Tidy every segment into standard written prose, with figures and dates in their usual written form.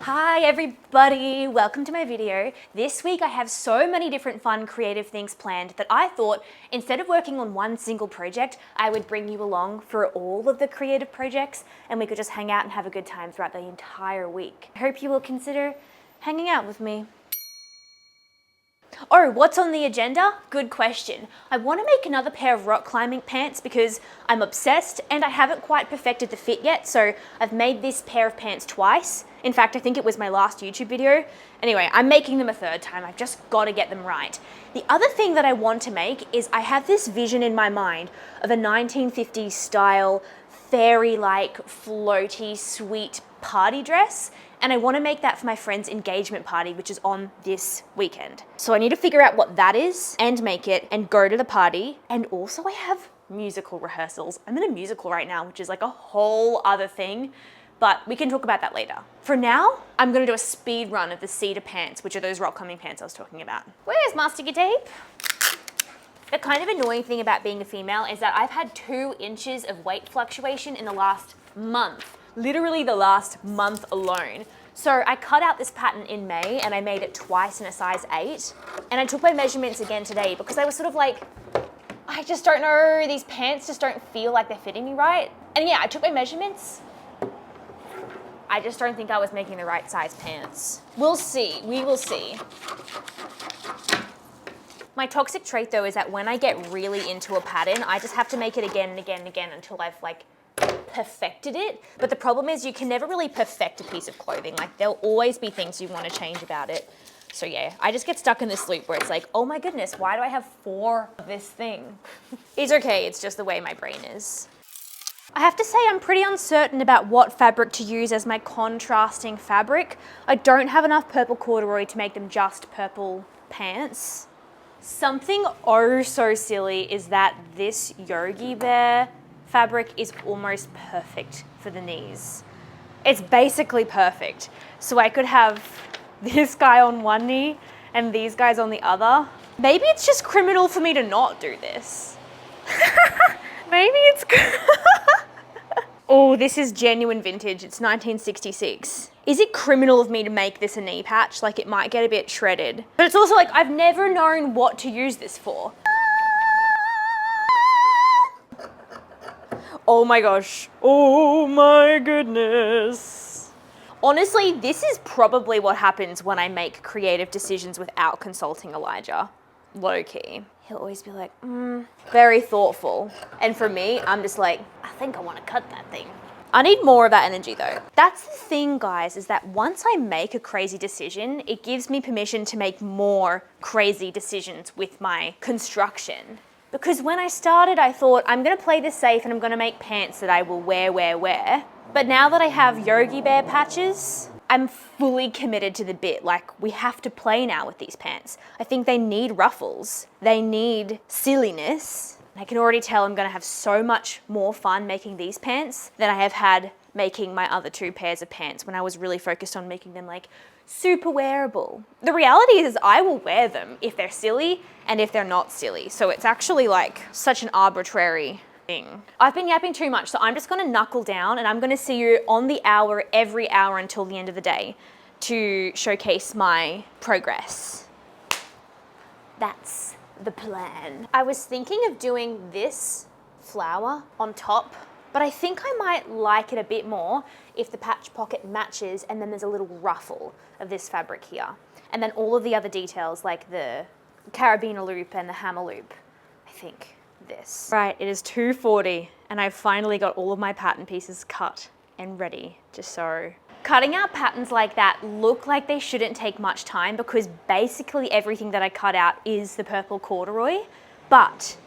Hi everybody, welcome to my video. This week I have so many different fun creative things planned that I thought instead of working on one single project, I would bring you along for all of the creative projects and we could just hang out and have a good time throughout the entire week. I hope you will consider hanging out with me. Oh, what's on the agenda? Good question. I want to make another pair of rock climbing pants because I'm obsessed and I haven't quite perfected the fit yet, so I've made this pair of pants twice. In fact, I think it was my last YouTube video. Anyway, I'm making them a third time. I've just got to get them right. The other thing that I want to make is I have this vision in my mind of a 1950s style, fairy-like, floaty, sweet party dress. And I want to make that for my friend's engagement party, which is on this weekend. So I need to figure out what that is and make it and go to the party. And also I have musical rehearsals. I'm in a musical right now, which is like a whole other thing, but we can talk about that later. For now, I'm gonna do a speed run of the cedar pants, which are those rock climbing pants I was talking about. Where's masking tape? The kind of annoying thing about being a female is that I've had 2 inches of weight fluctuation in the last month. Literally the last month alone. So I cut out this pattern in May and I made it twice in a size 8. And I took my measurements again today because I was sort of like, I just don't know, these pants just don't feel like they're fitting me right. And yeah, I took my measurements. I just don't think I was making the right size pants. We'll see, we will see. My toxic trait though is that when I get really into a pattern, I just have to make it again and again and again until I've like perfected it. But the problem is you can never really perfect a piece of clothing. Like there'll always be things you want to change about it. So yeah, I just get stuck in this loop where it's like, oh my goodness, why do I have 4 of this thing? It's okay, it's just the way my brain is. I have to say I'm pretty uncertain about what fabric to use as my contrasting fabric. I don't have enough purple corduroy to make them just purple pants. Something oh so silly is that this Yogi Bear fabric is almost perfect for the knees. It's basically perfect. So I could have this guy on one knee and these guys on the other. Maybe it's just criminal for me to not do this. Maybe it's Oh, this is genuine vintage. It's 1966. Is it criminal of me to make this a knee patch? Like it might get a bit shredded. But it's also like I've never known what to use this for. Oh my gosh. Oh my goodness. Honestly, this is probably what happens when I make creative decisions without consulting Elijah. Low key. He'll always be like, very thoughtful. And for me, I'm just like, I think I want to cut that thing. I need more of that energy though. That's the thing, guys, is that once I make a crazy decision, it gives me permission to make more crazy decisions with my construction. Because when I started, I thought, I'm gonna play this safe and I'm gonna make pants that I will wear. But now that I have Yogi Bear patches, I'm fully committed to the bit. Like, we have to play now with these pants. I think they need ruffles. They need silliness. I can already tell I'm gonna have so much more fun making these pants than I have had making my other 2 pairs of pants when I was really focused on making them like super wearable. The reality is I will wear them if they're silly and if they're not silly. So it's actually like such an arbitrary thing. I've been yapping too much, so I'm just gonna knuckle down and I'm gonna see you on the hour every hour until the end of the day to showcase my progress. That's the plan. I was thinking of doing this flower on top, but I think I might like it a bit more if the patch pocket matches and then there's a little ruffle of this fabric here. And then all of the other details like the carabiner loop and the hammer loop, I think this. Right, it is 2:40 and I've finally got all of my pattern pieces cut and ready to sew. Cutting out patterns like that look like they shouldn't take much time because basically everything that I cut out is the purple corduroy, but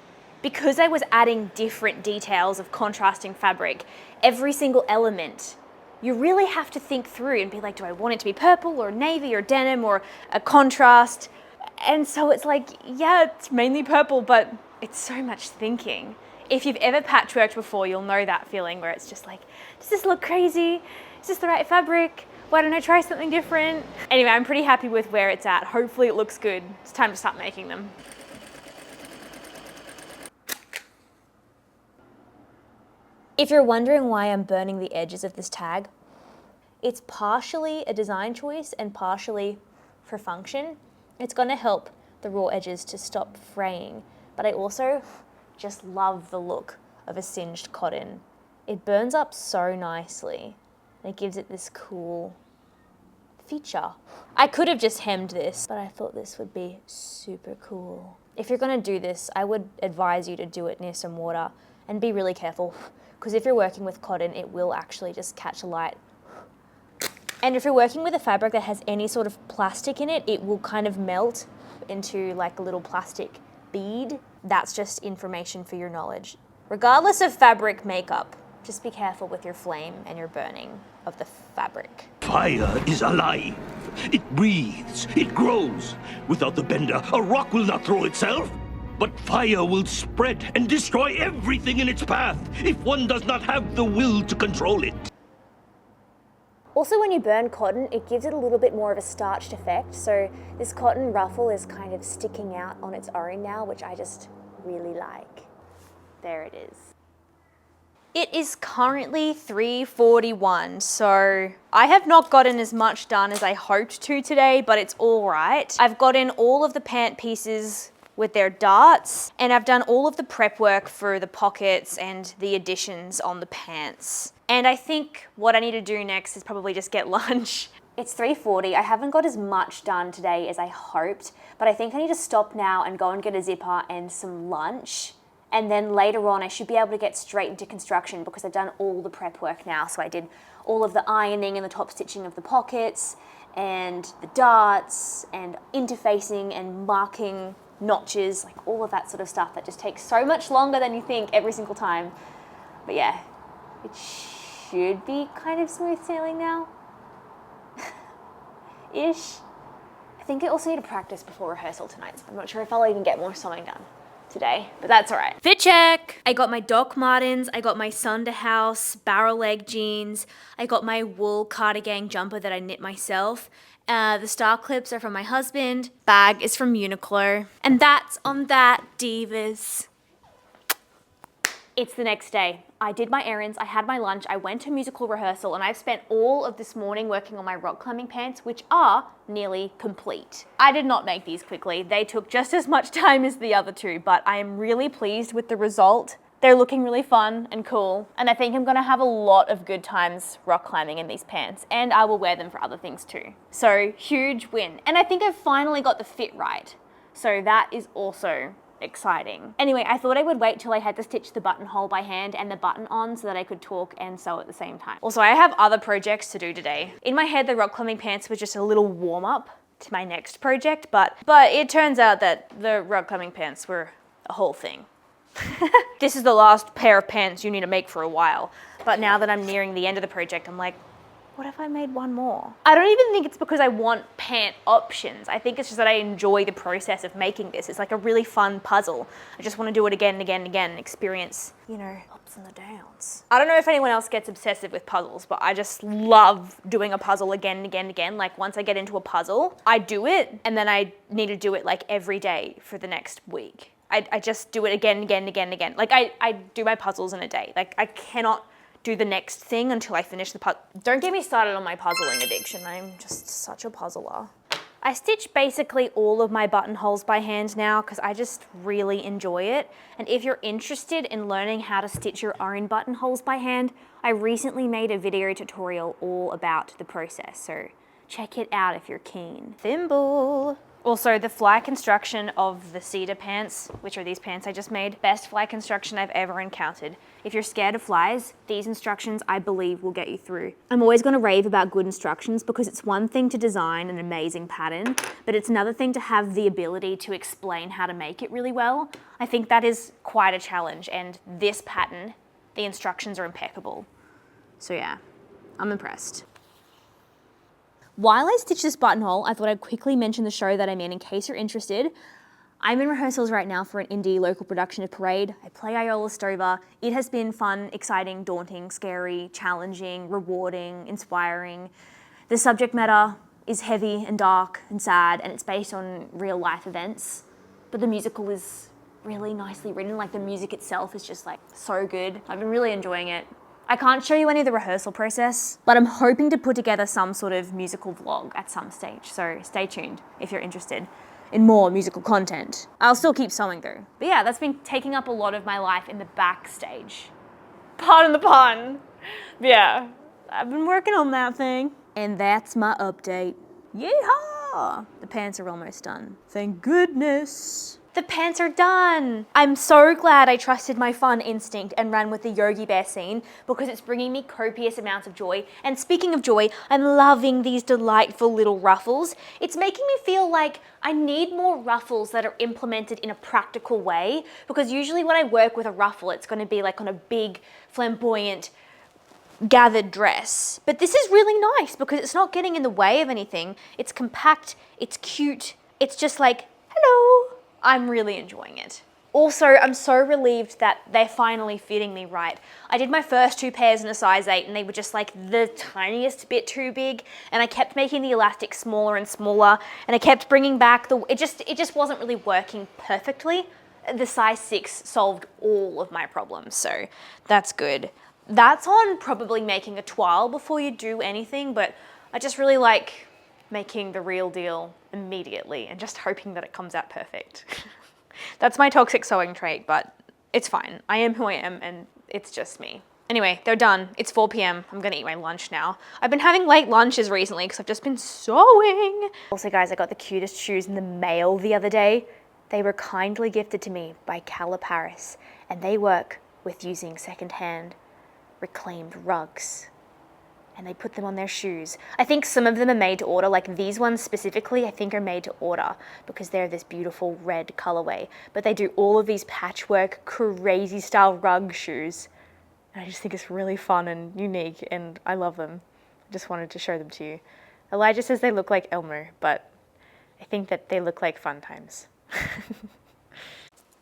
because I was adding different details of contrasting fabric, every single element, you really have to think through and be like, do I want it to be purple or navy or denim or a contrast? And so it's like, yeah, it's mainly purple, but it's so much thinking. If you've ever patchworked before, you'll know that feeling where it's just like, does this look crazy? Is this the right fabric? Why don't I try something different? Anyway, I'm pretty happy with where it's at. Hopefully it looks good. It's time to start making them. If you're wondering why I'm burning the edges of this tag, It's partially a design choice and partially for function. It's gonna help the raw edges to stop fraying, but I also just love the look of a singed cotton. It burns up so nicely and it gives it this cool feature. I could have just hemmed this, but I thought this would be super cool. If you're gonna do this, I would advise you to do it near some water and be really careful, because if you're working with cotton, it will actually just catch light. And if you're working with a fabric that has any sort of plastic in it, it will kind of melt into like a little plastic bead. That's just information for your knowledge. Regardless of fabric makeup, just be careful with your flame and your burning of the fabric. Fire is alive. It breathes, it grows. Without the bender, a rock will not throw itself. But fire will spread and destroy everything in its path if one does not have the will to control it. Also, when you burn cotton, it gives it a little bit more of a starched effect. So this cotton ruffle is kind of sticking out on its own now, which I just really like. There it is. It is currently 3:41, so I have not gotten as much done as I hoped to today, but it's all right. I've gotten all of the pant pieces with their darts, and I've done all of the prep work for the pockets and the additions on the pants. And I think what I need to do next is probably just get lunch. It's 3:40, I haven't got as much done today as I hoped, but I think I need to stop now and go and get a zipper and some lunch. And then later on, I should be able to get straight into construction because I've done all the prep work now. So I did all of the ironing and the top stitching of the pockets and the darts and interfacing and marking notches, like all of that sort of stuff that just takes so much longer than you think every single time. But yeah, it should be kind of smooth sailing now. Ish. I think I also need to practice before rehearsal tonight, so I'm not sure if I'll even get more sewing done today, but that's all right. Fit check! I got my Doc Martens, I got my Sonderhaus barrel leg jeans, I got my wool cardigan jumper that I knit myself. The star clips are from my husband, bag is from Uniqlo, and that's on that, divas. It's the next day. I did my errands, I had my lunch, I went to musical rehearsal, and I've spent all of this morning working on my rock climbing pants, which are nearly complete. I did not make these quickly. They took just as much time as the other two, but I am really pleased with the result. They're looking really fun and cool, and I think I'm gonna have a lot of good times rock climbing in these pants, and I will wear them for other things too. So, huge win. And I think I've finally got the fit right. So that is also exciting. Anyway, I thought I would wait till I had to stitch the buttonhole by hand and the button on so that I could talk and sew at the same time. Also, I have other projects to do today. In my head, the rock climbing pants were just a little warm up to my next project, but it turns out that the rock climbing pants were a whole thing. This is the last pair of pants you need to make for a while. But now that I'm nearing the end of the project, I'm like, what if I made one more? I don't even think it's because I want pant options. I think it's just that I enjoy the process of making this. It's like a really fun puzzle. I just want to do it again and again and again and experience, you know, ups and the downs. I don't know if anyone else gets obsessive with puzzles, but I just love doing a puzzle again and again and again. Like once I get into a puzzle, I do it and then I need to do it like every day for the next week. I just do it again and again and again and again. Like I do my puzzles in a day. Like I cannot do the next thing until I finish the puzzle. Don't get me started on my puzzling addiction. I'm just such a puzzler. I stitch basically all of my buttonholes by hand now because I just really enjoy it. And if you're interested in learning how to stitch your own buttonholes by hand, I recently made a video tutorial all about the process. So check it out if you're keen. Thimble. Also, the fly construction of the cedar pants, which are these pants I just made, best fly construction I've ever encountered. If you're scared of flies, these instructions I believe will get you through. I'm always gonna rave about good instructions because it's one thing to design an amazing pattern, but it's another thing to have the ability to explain how to make it really well. I think that is quite a challenge, and this pattern, the instructions are impeccable. So yeah, I'm impressed. While I stitch this buttonhole, I thought I'd quickly mention the show that I'm in case you're interested. I'm in rehearsals right now for an indie local production of Parade. I play Iola Stover. It has been fun, exciting, daunting, scary, challenging, rewarding, inspiring. The subject matter is heavy and dark and sad, and it's based on real life events. But the musical is really nicely written. Like the music itself is just like so good. I've been really enjoying it. I can't show you any of the rehearsal process, but I'm hoping to put together some sort of musical vlog at some stage, so stay tuned if you're interested in more musical content. I'll still keep sewing though. But yeah, that's been taking up a lot of my life in the backstage. Pardon the pun. But yeah, I've been working on that thing. And that's my update. Yeehaw! The pants are almost done. Thank goodness. The pants are done. I'm so glad I trusted my fun instinct and ran with the Yogi Bear scene because it's bringing me copious amounts of joy. And speaking of joy, I'm loving these delightful little ruffles. It's making me feel like I need more ruffles that are implemented in a practical way, because usually when I work with a ruffle, it's going to be like on a big, flamboyant, gathered dress. But this is really nice because it's not getting in the way of anything. It's compact, it's cute, it's just like, hello. I'm really enjoying it. Also, I'm so relieved that they're finally fitting me right. I did my first 2 pairs in a size 8 and they were just like the tiniest bit too big, and I kept making the elastic smaller and smaller, and I kept bringing back it just wasn't really working perfectly. The size 6 solved all of my problems, so that's good. That's on probably making a toile before you do anything, but I just really like making the real deal immediately and just hoping that it comes out perfect. That's my toxic sewing trait, but it's fine. I am who I am and it's just me. Anyway, they're done. It's 4 p.m. I'm gonna eat my lunch now. I've been having late lunches recently because I've just been sewing. Also guys, I got the cutest shoes in the mail the other day. They were kindly gifted to me by Cala Paris, and they work with using secondhand reclaimed rugs. And they put them on their shoes. I think some of them are made to order, like these ones specifically I think are made to order because they're this beautiful red colorway. But they do all of these patchwork, crazy style rug shoes. And I just think it's really fun and unique and I love them. I just wanted to show them to you. Elijah says they look like Elmo, but I think that they look like fun times.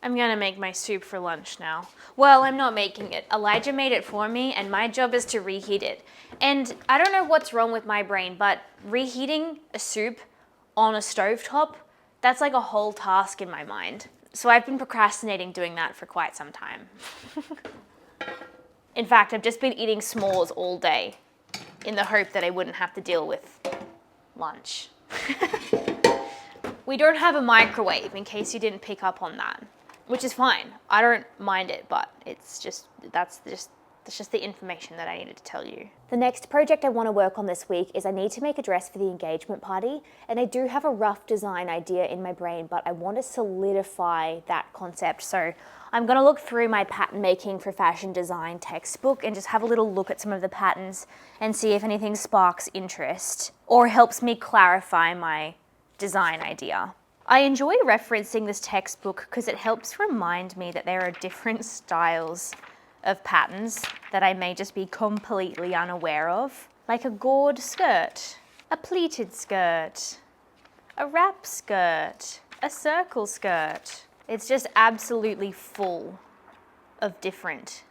I'm gonna make my soup for lunch now. Well, I'm not making it. Elijah made it for me and my job is to reheat it. And I don't know what's wrong with my brain, but reheating a soup on a stovetop, that's like a whole task in my mind. So I've been procrastinating doing that for quite some time. In fact, I've just been eating s'mores all day in the hope that I wouldn't have to deal with lunch. We don't have a microwave, in case you didn't pick up on that. Which is fine. I don't mind it, but it's just, that's just the information that I needed to tell you. The next project I want to work on this week is I need to make a dress for the engagement party, and I do have a rough design idea in my brain, but I want to solidify that concept. So I'm going to look through my pattern making for fashion design textbook and just have a little look at some of the patterns and see if anything sparks interest or helps me clarify my design idea. I enjoy referencing this textbook because it helps remind me that there are different styles of patterns that I may just be completely unaware of, like a gored skirt, a pleated skirt, a wrap skirt, a circle skirt. It's just absolutely full of different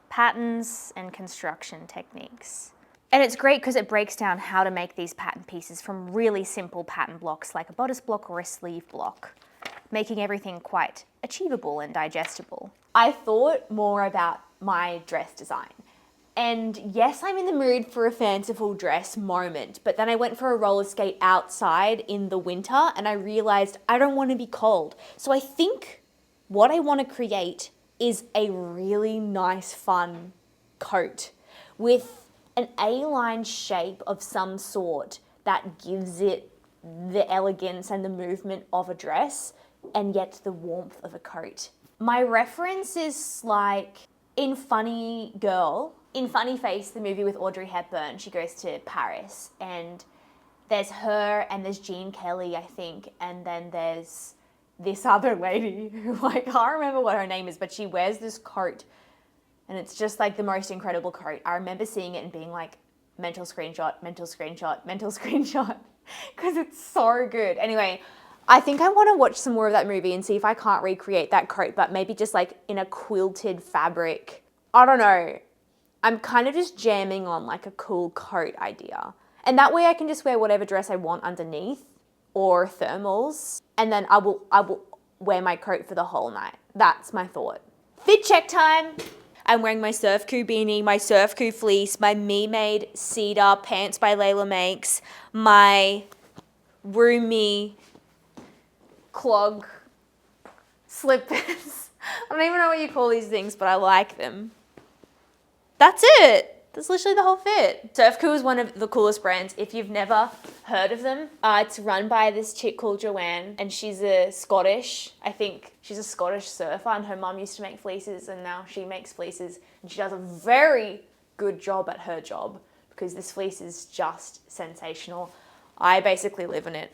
patterns and construction techniques. And it's great because it breaks down how to make these pattern pieces from really simple pattern blocks like a bodice block or a sleeve block, making everything quite achievable and digestible. I thought more about my dress design. And yes, I'm in the mood for a fanciful dress moment, but then I went for a roller skate outside in the winter and I realized I don't want to be cold. So I think what I want to create is a really nice, fun coat with an A-line shape of some sort that gives it the elegance and the movement of a dress and yet the warmth of a coat. My reference is like in Funny Girl, in Funny Face, the movie with Audrey Hepburn, she goes to Paris and there's her and there's Jean Kelly, I think, and then there's this other lady who I can't remember what her name is, but she wears this coat and it's just like the most incredible coat. I remember seeing it and being like, mental screenshot, mental screenshot, mental screenshot, because it's so good. Anyway, I think I want to watch some more of that movie and see if I can't recreate that coat, but maybe just like in a quilted fabric. I don't know. I'm kind of just jamming on like a cool coat idea. And that way I can just wear whatever dress I want underneath or thermals. And then I will wear my coat for the whole night. That's my thought. Fit check time. I'm wearing my Surf Coup beanie, my Surf Coup fleece, my me-made cedar pants by Layla Makes, my roomy clog slippers. I don't even know what you call these things, but I like them. That's it. That's literally the whole fit. Surf Coup is one of the coolest brands. If you've never heard of them, it's run by this chick called Joanne, and she's I think she's a Scottish surfer, and her mum used to make fleeces, and now she makes fleeces, and she does a very good job at her job because this fleece is just sensational. I basically live in it.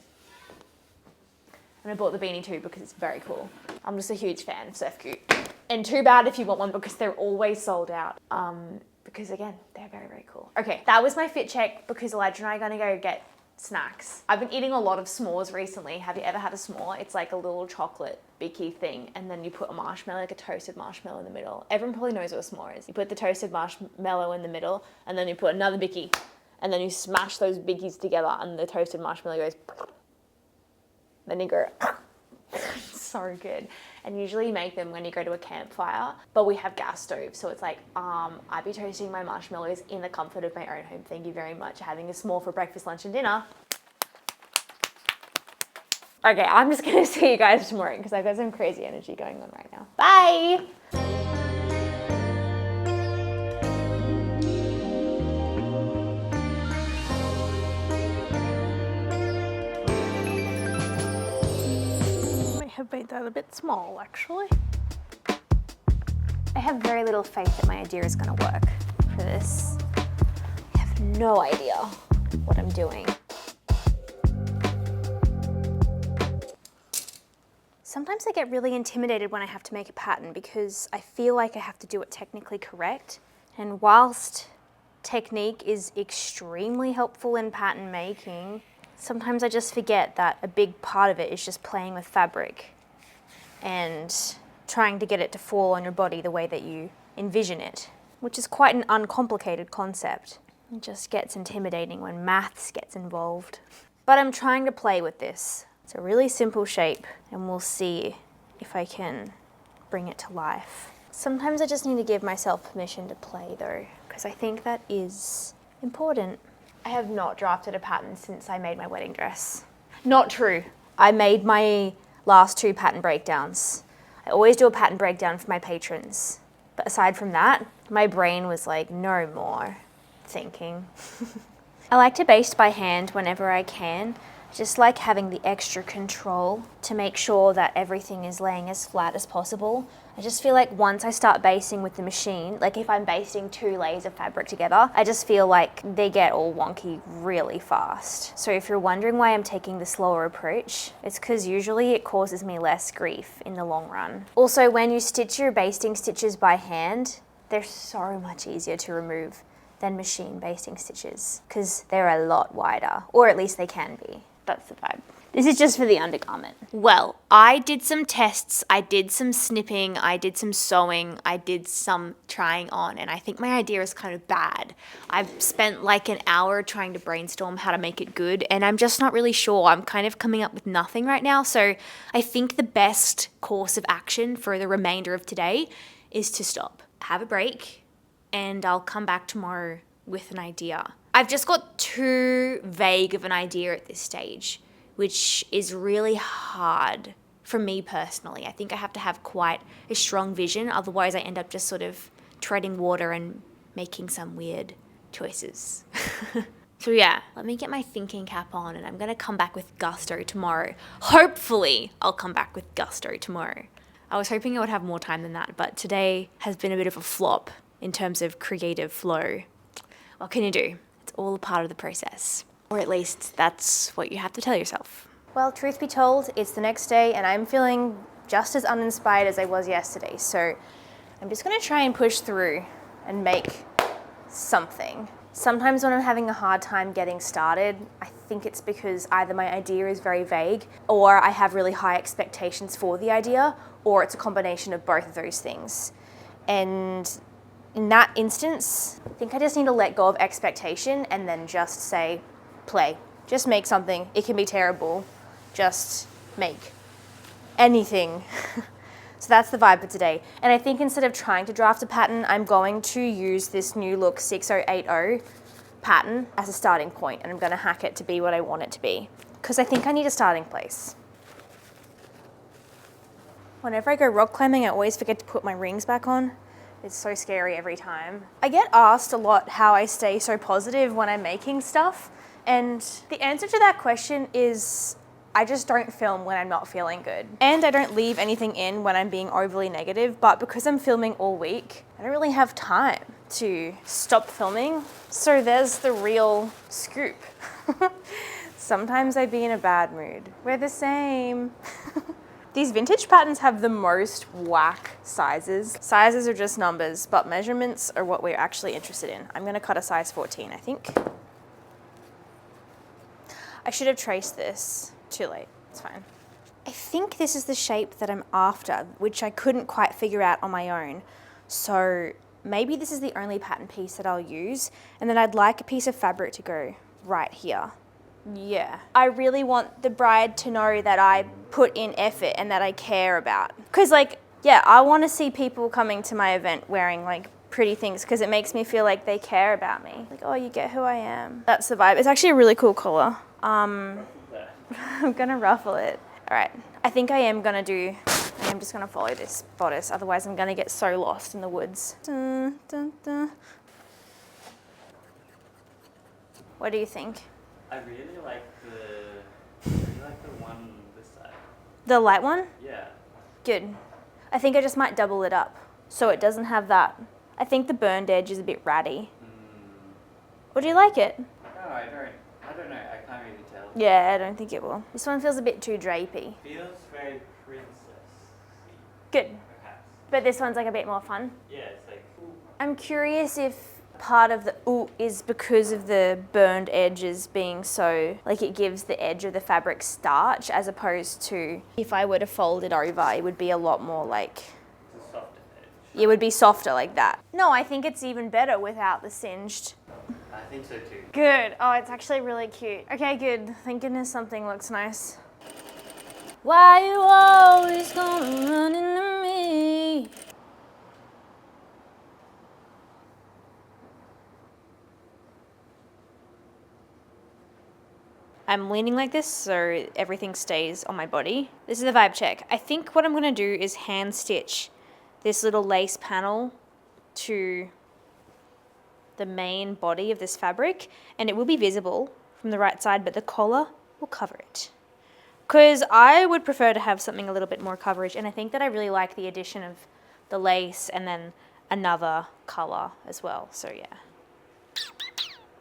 And I bought the beanie too because it's very cool. I'm just a huge fan of Surf Coup. And too bad if you want one because they're always sold out. Because again, they're very, very cool. Okay, that was my fit check because Elijah and I are gonna go get snacks. I've been eating a lot of s'mores recently. Have you ever had a s'more? It's like a little chocolate bicky thing, and then you put a marshmallow, like a toasted marshmallow in the middle. Everyone probably knows what a s'more is. You put the toasted marshmallow in the middle, and then you put another bicky, and then you smash those bickies together, and the toasted marshmallow goes, then you go, so good. And usually you make them when you go to a campfire, but we have gas stoves, so it's like, I'd be toasting my marshmallows in the comfort of my own home. Thank you very much. Having a s'more for breakfast, lunch, and dinner. Okay, I'm just gonna see you guys tomorrow because I've got some crazy energy going on right now. Bye! Have made that a bit small, actually. I have very little faith that my idea is going to work for this. I have no idea what I'm doing. Sometimes I get really intimidated when I have to make a pattern because I feel like I have to do it technically correct. And whilst technique is extremely helpful in pattern making, sometimes I just forget that a big part of it is just playing with fabric and trying to get it to fall on your body the way that you envision it, which is quite an uncomplicated concept. It just gets intimidating when maths gets involved. But I'm trying to play with this. It's a really simple shape, and we'll see if I can bring it to life. Sometimes I just need to give myself permission to play though, because I think that is important. I have not drafted a pattern since I made my wedding dress. Not true. I made my last 2 pattern breakdowns. I always do a pattern breakdown for my patrons. But aside from that, my brain was like, no more thinking. I like to baste by hand whenever I can. Just like having the extra control to make sure that everything is laying as flat as possible. I just feel like once I start basting with the machine, like if I'm basting 2 layers of fabric together, I just feel like they get all wonky really fast. So if you're wondering why I'm taking the slower approach, it's because usually it causes me less grief in the long run. Also, when you stitch your basting stitches by hand, they're so much easier to remove than machine basting stitches because they're a lot wider, or at least they can be. That's the vibe. This is just for the undergarment. Well, I did some tests, I did some snipping, I did some sewing, I did some trying on, and I think my idea is kind of bad. I've spent like an hour trying to brainstorm how to make it good, and I'm just not really sure. I'm kind of coming up with nothing right now, so I think the best course of action for the remainder of today is to stop, have a break, and I'll come back tomorrow with an idea. I've just got too vague of an idea at this stage, which is really hard for me personally. I think I have to have quite a strong vision, otherwise I end up just sort of treading water and making some weird choices. So yeah, let me get my thinking cap on and I'm gonna come back with gusto tomorrow. Hopefully I'll come back with gusto tomorrow. I was hoping I would have more time than that, but today has been a bit of a flop in terms of creative flow. What can you do? It's all a part of the process. Or at least that's what you have to tell yourself. Well, truth be told, it's the next day and I'm feeling just as uninspired as I was yesterday. So I'm just gonna try and push through and make something. Sometimes when I'm having a hard time getting started, I think it's because either my idea is very vague or I have really high expectations for the idea, or it's a combination of both of those things. And in that instance, I think I just need to let go of expectation and then just say, play. Just make something. It can be terrible. Just make anything. So that's the vibe for today. And I think instead of trying to draft a pattern, I'm going to use this New Look 6080 pattern as a starting point, and I'm gonna hack it to be what I want it to be. Because I think I need a starting place. Whenever I go rock climbing, I always forget to put my rings back on. It's so scary every time. I get asked a lot how I stay so positive when I'm making stuff. And the answer to that question is I just don't film when I'm not feeling good. And I don't leave anything in when I'm being overly negative, but because I'm filming all week, I don't really have time to stop filming. So there's the real scoop. Sometimes I'd be in a bad mood. We're the same. These vintage patterns have the most whack sizes. Sizes are just numbers, but measurements are what we're actually interested in. I'm gonna cut a size 14, I think. I should have traced this. Too late, it's fine. I think this is the shape that I'm after, which I couldn't quite figure out on my own. So maybe this is the only pattern piece that I'll use, and then I'd like a piece of fabric to go right here. Yeah, I really want the bride to know that I put in effort and that I care about. Because like, yeah, I want to see people coming to my event wearing like pretty things because it makes me feel like they care about me. Like, oh, you get who I am. That's the vibe. It's actually a really cool collar. I'm gonna ruffle it. All right, I think I am just gonna follow this bodice, otherwise I'm gonna get so lost in the woods. Dun, dun, dun. What do you think? I really like the one this side. The light one? Yeah. Good. I think I just might double it up so it doesn't have that. I think the burned edge is a bit ratty. Or do you like it? No, I don't know. I can't really tell. Yeah, I don't think it will. This one feels a bit too drapey. Feels very princess-y. Good. Perhaps. But this one's like a bit more fun. Yeah, it's like, ooh. I'm curious if part of the ooh is because of the burned edges being so, like it gives the edge of the fabric starch, as opposed to if I were to fold it over, it would be a lot more like, It's a softer edge. it would be softer like that. No, I think it's even better without the singed. I think so too. Good. Oh, it's actually really cute. Okay, good. Thank goodness something looks nice. Why you always gonna run into me? I'm leaning like this so everything stays on my body. This is the vibe check. I think what I'm gonna do is hand stitch this little lace panel to the main body of this fabric, and it will be visible from the right side, but the collar will cover it. Because I would prefer to have something a little bit more coverage, and I think that I really like the addition of the lace and then another color as well. So yeah,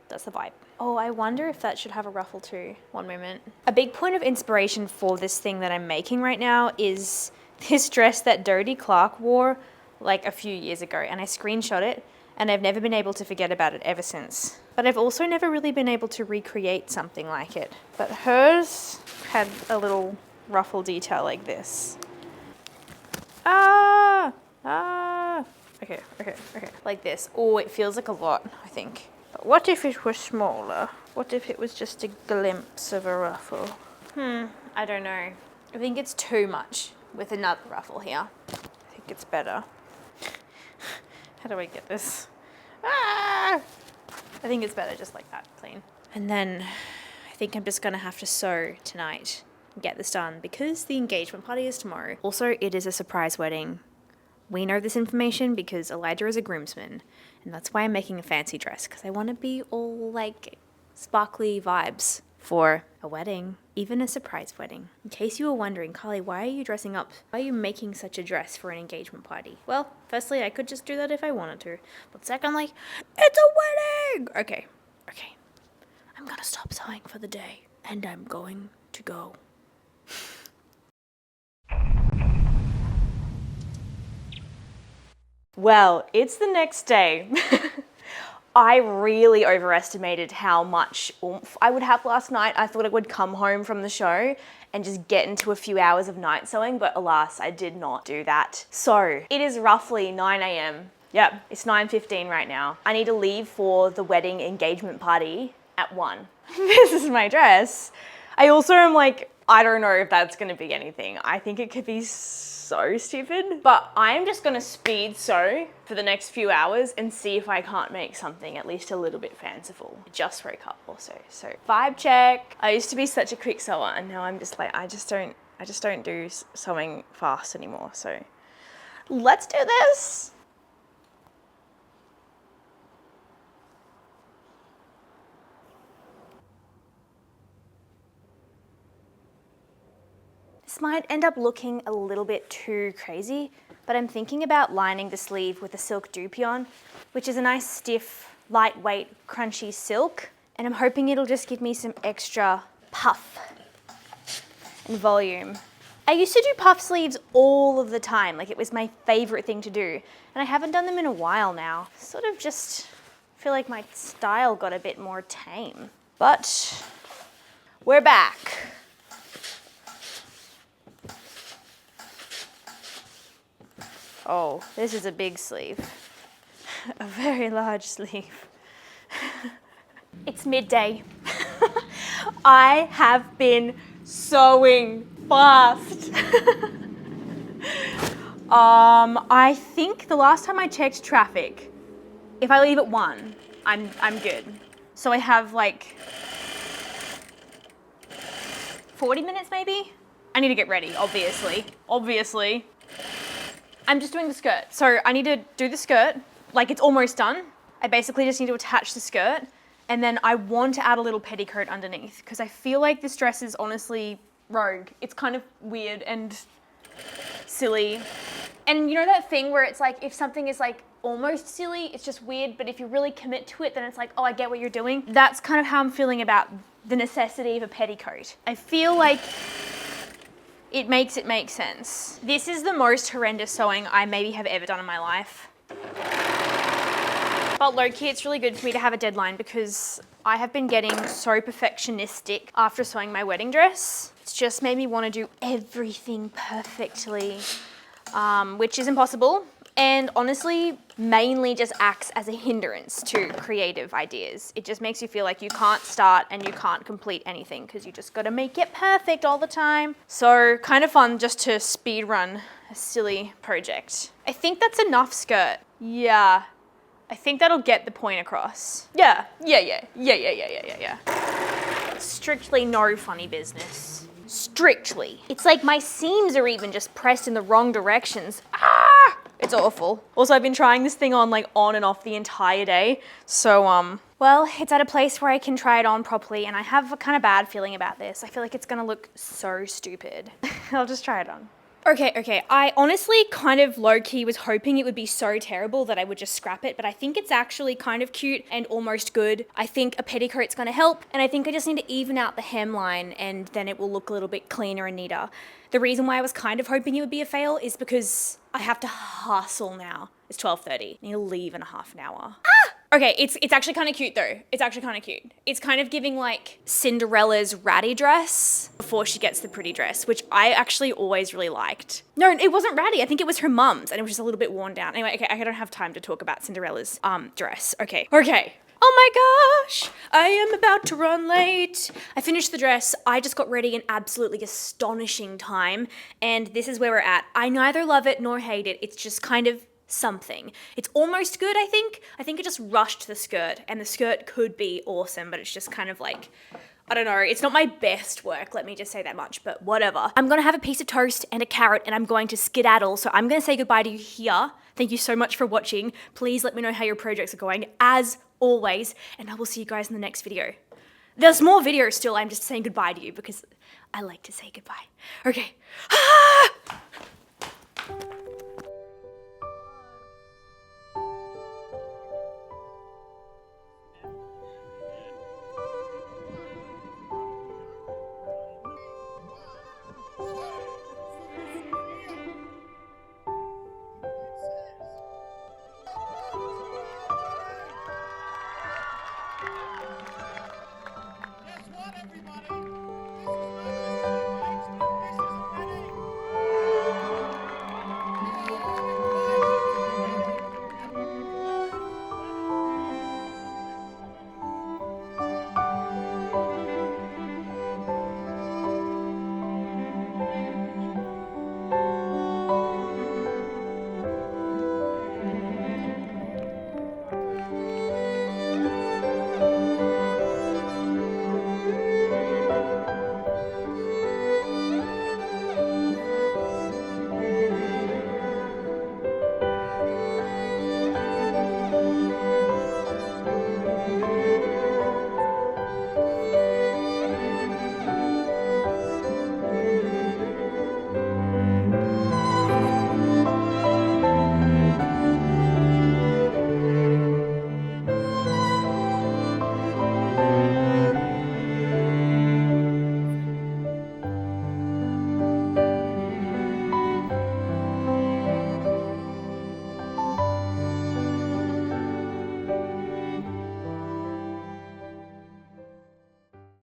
that's the vibe. Oh, I wonder if that should have a ruffle too. One moment. A big point of inspiration for this thing that I'm making right now is this dress that Dodie Clark wore like a few years ago, and I screenshot it, and I've never been able to forget about it ever since. But I've also never really been able to recreate something like it. But hers had a little ruffle detail like this. Okay. Like this. Oh, it feels like a lot, I think. But what if it were smaller? What if it was just a glimpse of a ruffle? I don't know. I think it's too much with another ruffle here. I think it's better. How do I get this? I think it's better just like that, clean. And then I think I'm just gonna have to sew tonight and get this done because the engagement party is tomorrow. Also, it is a surprise wedding. We know this information because Elijah is a groomsman, and that's why I'm making a fancy dress, because I want to be all like sparkly vibes for a wedding, even a surprise wedding. In case you were wondering, Carly, why are you dressing up? Why are you making such a dress for an engagement party? Well, firstly, I could just do that if I wanted to, but secondly, it's a wedding! Okay. I'm gonna stop sewing for the day, and I'm going to go. Well, it's the next day. I really overestimated how much oomph I would have last night. I thought I would come home from the show and just get into a few hours of night sewing, but alas, I did not do that. So it is roughly 9 a.m. Yep, it's 9:15 right now. I need to leave for the wedding engagement party at 1. This is my dress. I also am like I don't know if that's gonna be anything. I think it could be so stupid, but I'm just gonna speed sew for the next few hours and see if I can't make something at least a little bit fanciful, just for a couple. So vibe check. I used to be such a quick sewer, and now I'm just like, I just don't do sewing fast anymore. So let's do this. This might end up looking a little bit too crazy, but I'm thinking about lining the sleeve with a silk dupion, which is a nice stiff, lightweight, crunchy silk, and I'm hoping it'll just give me some extra puff and volume. I used to do puff sleeves all of the time, like it was my favorite thing to do, and I haven't done them in a while now. Sort of just feel like my style got a bit more tame. But we're back. Oh, this is a big sleeve. A very large sleeve. It's midday. I have been sewing fast. I think the last time I checked traffic, if I leave at 1, I'm good. So I have like 40 minutes maybe? I need to get ready, obviously. I'm just doing the skirt. So I need to do the skirt, like it's almost done. I basically just need to attach the skirt, and then I want to add a little petticoat underneath because I feel like this dress is honestly rogue. It's kind of weird and silly. And you know that thing where it's like if something is like almost silly, it's just weird, but if you really commit to it, then it's like, oh, I get what you're doing. That's kind of how I'm feeling about the necessity of a petticoat. I feel like it makes it make sense. This is the most horrendous sewing I maybe have ever done in my life. But low-key, it's really good for me to have a deadline because I have been getting so perfectionistic after sewing my wedding dress. It's just made me want to do everything perfectly, which is impossible. And honestly, mainly just acts as a hindrance to creative ideas. It just makes you feel like you can't start and you can't complete anything because you just gotta make it perfect all the time. So kind of fun just to speed run a silly project. I think that's enough skirt. Yeah, I think that'll get the point across. Yeah. Strictly no funny business. Strictly. It's like my seams are even just pressed in the wrong directions. Ah! It's awful. Also, I've been trying this thing on like on and off the entire day. So, well, it's at a place where I can try it on properly and I have a kind of bad feeling about this. I feel like it's gonna look so stupid. I'll just try it on. Okay. I honestly kind of low-key was hoping it would be so terrible that I would just scrap it, but I think it's actually kind of cute and almost good. I think a petticoat's gonna help, and I think I just need to even out the hemline and then it will look a little bit cleaner and neater. The reason why I was kind of hoping it would be a fail is because I have to hustle now. It's 12:30. I need to leave in a half an hour. Ah! Okay, it's actually kind of cute though. It's actually kind of cute. It's kind of giving like Cinderella's ratty dress before she gets the pretty dress, which I actually always really liked. No, it wasn't ratty. I think it was her mum's and it was just a little bit worn down. Anyway, okay, I don't have time to talk about Cinderella's dress. Okay. Oh my gosh, I am about to run late. I finished the dress. I just got ready in absolutely astonishing time. And this is where we're at. I neither love it nor hate it. It's just kind of something. It's almost good, I think. I think it just rushed the skirt and the skirt could be awesome, but it's just kind of like, I don't know. It's not my best work, let me just say that much, but whatever. I'm gonna have a piece of toast and a carrot and I'm going to skedaddle. So I'm gonna say goodbye to you here. Thank you so much for watching. Please let me know how your projects are going as always, and I will see you guys in the next video. There's more videos still. I'm just saying goodbye to you because I like to say goodbye. Okay.